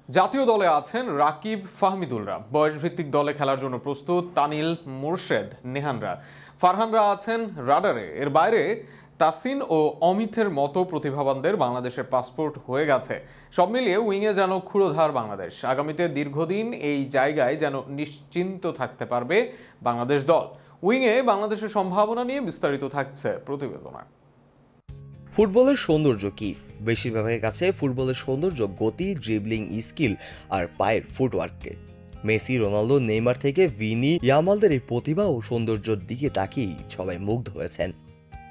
জাতীয় দলে আছেন রাকিব ফাহমিদুলরা, বয়সভিত্তিক দলে খেলার জন্য প্রস্তুত তানিল মোরশেদ নেহানরা, ফারহানরা আছেন রাডারে। এর বাইরে তাসিন ও অমিতের মতো প্রতিভাবানদের বাংলাদেশের পাসপোর্ট হয়ে গেছে। সব মিলিয়ে উইংয়ে যেন ক্ষুরোধার বাংলাদেশ। আগামীতে দীর্ঘদিন এই জায়গায় যেন নিশ্চিন্ত থাকতে পারবে বাংলাদেশ দল। উইংয়ে বাংলাদেশের সম্ভাবনা নিয়ে বিস্তারিত থাকছে প্রতিবেদনা। ফুটবলের সৌন্দর্য কি? বেশিরভাগের কাছে ফুটবলের সৌন্দর্য গতি, ড্রিবলিং স্কিল আর পায়ের ফুটওয়ার্ককে। মেসি, রোনালদো, নেইমার থেকে ভিনি, ইয়ামালদের এই প্রতিভা ও সৌন্দর্যের দিকে তাকিয়েই সবাই মুগ্ধ হয়েছেন।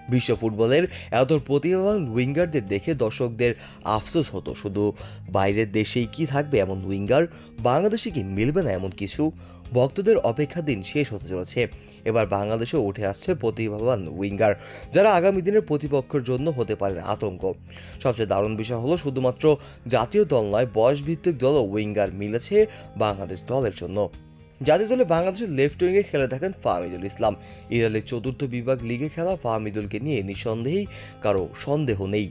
বিশ্ব ফুটবলের এত প্রতিভাবান উইঙ্গারদের দেখে দর্শকদের আফসোস হতো, শুধু বাইরের দেশেই কি থাকবে এমন উইঙ্গার, বাংলাদেশে কি মিলবে না এমন কিছু? ভক্তদের অপেক্ষার দিন শেষ হতে চলেছে। এবার বাংলাদেশে উঠে আসছে প্রতিভাবান উইঙ্গার, যারা আগামী দিনের প্রতিপক্ষের জন্য হতে পারে আতঙ্ক। সবচেয়ে দারুণ বিষয় হলো, শুধুমাত্র জাতীয় দল নয়, বয়সভিত্তিক দলও উইঙ্গার মিলেছে বাংলাদেশ দলের জন্য। জাতীয় দলে বাংলাদেশের লেফট উইংয়ে খেলে থাকেন ফাহমিদুল ইসলাম। ইতালির চতুর্থ বিভাগ লিগে খেলা ফাহমিদুলকে নিয়ে নিঃসন্দেহেই কারো সন্দেহ নেই।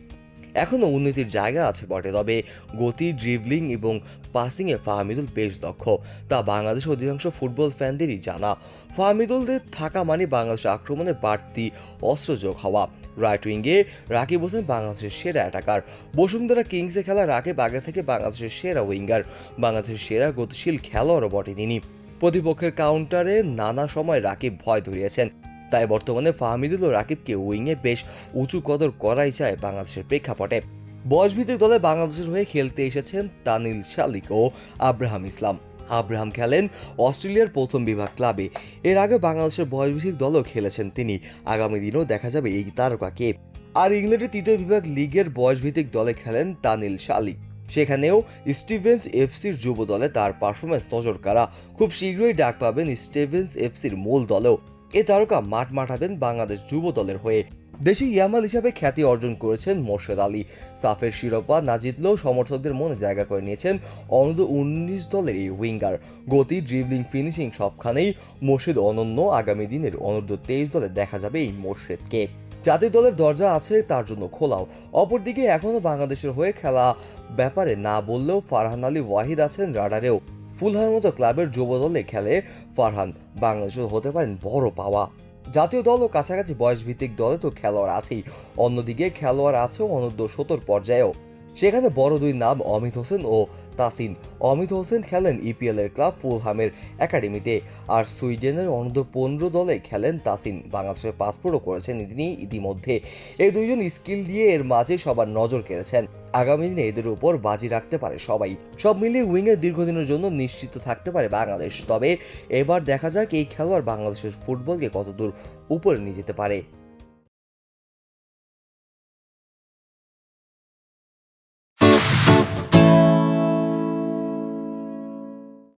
এখনও উন্নতির জায়গা আছে বটে, তবে গতি, ড্রিবলিং এবং পাসিংয়ে ফাহমিদুল বেশ দক্ষ, তা বাংলাদেশের অধিকাংশ ফুটবল ফ্যানদেরই জানা। ফাহমিদুলদের থাকা মানে বাংলাদেশ আক্রমণে বাড়তি অস্ত্র যোগ হওয়া। রাইট উইংয়ে রাকিব হোসেন বাংলাদেশের সেরা অ্যাটাকার। বসুন্ধরা কিংসে খেলা রাকিব আগে থেকে বাংলাদেশের সেরা উইঙ্গার, বাংলাদেশের সেরা গতিশীল খেলোয়াড়ও বটে তিনি। প্রতিপক্ষের কাউন্টারে নানা সময় রাকিব ভয় ধরিয়েছেন, তাই বর্তমানে ফাহমিদুল ও রাকিবকে উইংয়ে বেশ উঁচু কদর করাই যায় বাংলাদেশের প্রেক্ষাপটে। বয়সভিত্তিক দলে বাংলাদেশের হয়ে খেলতে এসেছেন তানিল শালিক ও আব্রাহাম ইসলাম। আব্রাহাম খেলেন অস্ট্রেলিয়ার প্রথম বিভাগ ক্লাবে। এর আগে বাংলাদেশের বয়সভিত্তিক দলও খেলেছেন তিনি। আগামী দিনেও দেখা যাবে এই তারকাকে। আর ইংল্যান্ডের তৃতীয় বিভাগ লিগের বয়সভিত্তিক দলে খেলেন তানিল শালিক। সেখানেও স্টিভেন্স এফসির যুব দলে তার পারফরমেন্স নজর কাড়া। খুব শীঘ্রই ডাক পাবেন স্টিভেন্স এফসির মূল দলেও। এ তারকা মাঠ মাঠাবেন বাংলাদেশ যুব দলের হয়ে। দেশি ইয়ামাল হিসাবে খ্যাতি অর্জন করেছেন মোর্শেদ আলী। সাফের শিরোপা না জিতলেও সমর্থকদের মনে জায়গা করে নিয়েছেন অনূর্ধ্ব-19 দলের এই উইঙ্গার। গতি, ড্রিবলিং, ফিনিশিং সবখানেই মোর্শেদ অনন্য। আগামী দিনের অনূর্ধ্ব-23 দলে দেখা যাবে এই মোর্শেদকে। জাতীয় দলের দরজা আছে তার জন্য খোলাও। অপরদিকে এখনও বাংলাদেশের হয়ে খেলা ব্যাপারে না বললেও ফারহান আলী ওয়াহিদ আছেন রাডারেও। ফুলহার মতো ক্লাবের যুব দলে খেলে ফারহান, বাংলাদেশে হতে পারেন বড় পাওয়া। জাতীয় দল ও কাছাকাছি বয়সভিত্তিক দলে তো খেলোয়াড় আছেই, অন্যদিকে খেলোয়াড় আছেও অনূর্ধ্ব-17 পর্যায়েও। সেখানে বড় দুই নাম অমিত হোসেন ও তাসিন। অমিত হোসেন খেলেন ইপিএল এর ক্লাব ফুলহামের একাডেমিতে, আর সুইডেনের অনূর্ধ্ব-15 দলে খেলেন তাসিন। বাংলাদেশের পাসপোর্টও করেছেন তিনি ইতিমধ্যে। এই দুইজন স্কিল দিয়ে এর মাঝে সবার নজর কেড়েছেন। আগামী দিনে এদের উপর বাজি রাখতে পারে সবাই। সব মিলিয়ে উইংয়ের দীর্ঘদিনের জন্য নিশ্চিত থাকতে পারে বাংলাদেশ। তবে এবার দেখা যাক এই খেলোয়াড় বাংলাদেশের ফুটবলকে কতদূর উপরে নিয়ে যেতে পারে।